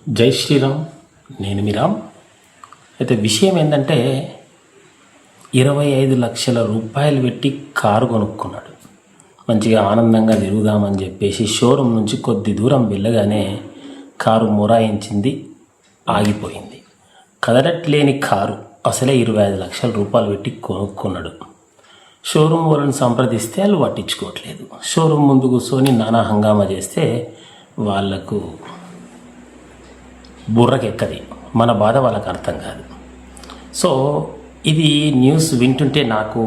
జై శ్రీరామ్. నేను మీ రామ్. అయితే విషయం ఏంటంటే 25 లక్షల రూపాయలు పెట్టి కారు కొనుక్కున్నాడు. మంచిగా ఆనందంగా తిరుగుదామని చెప్పేసి షోరూమ్ నుంచి కొద్ది దూరం వెళ్ళగానే కారు మొరాయించింది, ఆగిపోయింది. కదలట్లేని కారు అసలే 25 లక్షల రూపాయలు పెట్టి కొనుక్కున్నాడు. షోరూమ్ వాళ్ళని సంప్రదిస్తే వాళ్ళు పట్టించుకోవట్లేదు. షోరూమ్ ముందు కూర్చొని నానా హంగామా చేస్తే వాళ్లకు బుర్రకెక్కది, మన బాధ వాళ్ళకి అర్థం కాదు. సో ఇది న్యూస్ వింటుంటే నాకు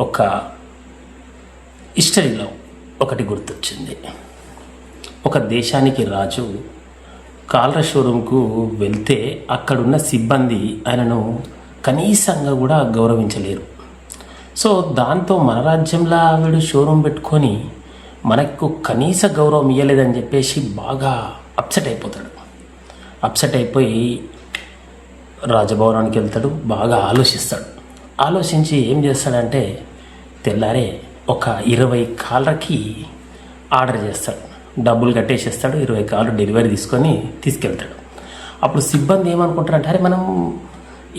ఒక హిస్టరీలో ఒకటి గుర్తొచ్చింది. ఒక దేశానికి రాజు కార్ల షోరూంకు వెళ్తే అక్కడున్న సిబ్బంది ఆయనను కనీసంగా కూడా గౌరవించలేరు. సో దాంతో మన రాజ్యంలో వీడు షోరూమ్ పెట్టుకొని మనకు కనీస గౌరవం ఇవ్వలేదని చెప్పేసి బాగా అప్సెట్ అయిపోతాడు. అప్సెట్ అయిపోయి రాజభవనానికి వెళ్తాడు, బాగా ఆలోచిస్తాడు. ఆలోచించి ఏం చేస్తాడంటే తెల్లారే ఒక 20 కార్లకి ఆర్డర్ చేస్తాడు. డబ్బులు కట్టేసేస్తాడు. 20 కార్లు డెలివరీ తీసుకెళ్తాడు. అప్పుడు సిబ్బంది ఏమనుకుంటారంటే, అరే మనం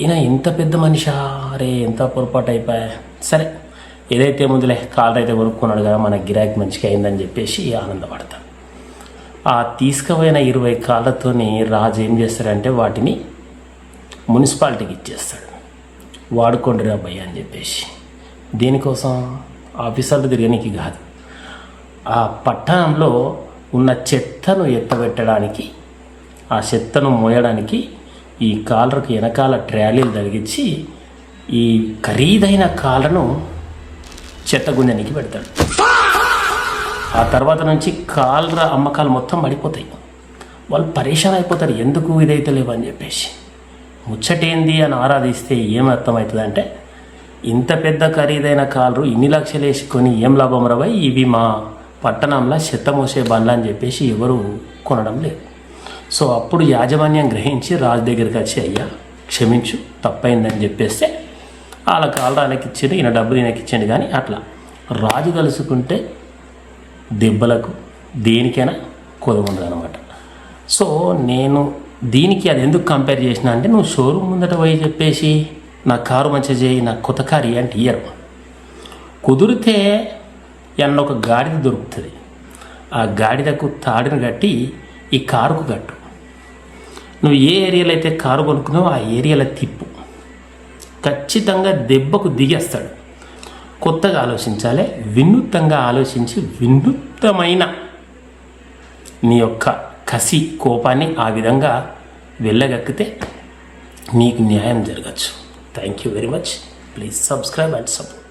ఈయన ఇంత పెద్ద మనిషా, అరే ఎంత పొరపాటు అయిపోయా, సరే ఏదైతే ముందులే కార్లు అయితే కొనుక్కున్నాడు కదా, మన గిరాకీ మంచిగా అయిందని చెప్పేసి ఆనందపడతాడు. ఆ తీసుకుపోయిన 20 కార్లతోని రాజు ఏం చేస్తాడంటే వాటిని మున్సిపాలిటీకి ఇచ్చేస్తాడు. వాడుకోండి రా భయ్య అని చెప్పేసి. దీనికోసం ఆఫీసర్లు తిరగనికి కాదు, ఆ పట్టణంలో ఉన్న చెత్తను ఎత్తబెట్టడానికి, ఆ చెత్తను మోయడానికి ఈ కాళ్ళకు వెనకాల ట్రాలీలు తగిలించి ఈ ఖరీదైన కాళ్ళను చెత్తగుంజనికి పెడతాడు. ఆ తర్వాత నుంచి కాళ్ళ అమ్మకాలు మొత్తం పడిపోతాయి. వాళ్ళు పరేషాన్ అయిపోతారు, ఎందుకు ఇదైతే లేవని చెప్పేసి. ముచ్చటేంది అని ఆరాధిస్తే ఏమర్థమవుతుందంటే, ఇంత పెద్ద ఖరీదైన కాళ్ళు ఇన్ని లక్షలు వేసుకొని ఏం లాభం రవై, ఇవి మా పట్టణంలో చెత్త మోసే బండ్లు అని చెప్పేసి ఎవరు కొనడం లేదు. సో అప్పుడు యాజమాన్యం గ్రహించి రాజు దగ్గరికి వచ్చి, అయ్యా క్షమించు తప్పైందని చెప్పేస్తే వాళ్ళ కాళ్ళు ఆయనకి ఇచ్చిండు, ఈయన డబ్బులు ఈయనకి ఇచ్చిండు. కానీ అట్లా రాజు కలుసుకుంటే దెబ్బలకు దేనికైనా కొదవుండదు అనమాట. సో నేను దీనికి అది ఎందుకు కంపేర్ చేసిన అంటే, నువ్వు షోరూమ్ ముందట పోయి చెప్పేసి నా కారు మంచిగా చేయి, నా కొత్త కారు అంటే ఇయ్యరు. కుదిరితే ఎన్న ఒక గాడిద దొరుకుతుంది, ఆ గాడిదకు తాడును కట్టి ఈ కారుకు కట్టు. నువ్వు ఏ ఏరియాలో అయితే కారు కొనుక్కున్నావో ఆ ఏరియాలో తిప్పు, ఖచ్చితంగా దెబ్బకు దిగేస్తాడు. కొత్తగా ఆలోచించాలి, వినూత్నంగా ఆలోచించి వినూత్నమైన నీ యొక్క కసి కోపాన్ని ఆ విధంగా వెళ్ళగక్కితే నీకు న్యాయం జరగచ్చు. Thank you very much. Please subscribe and support.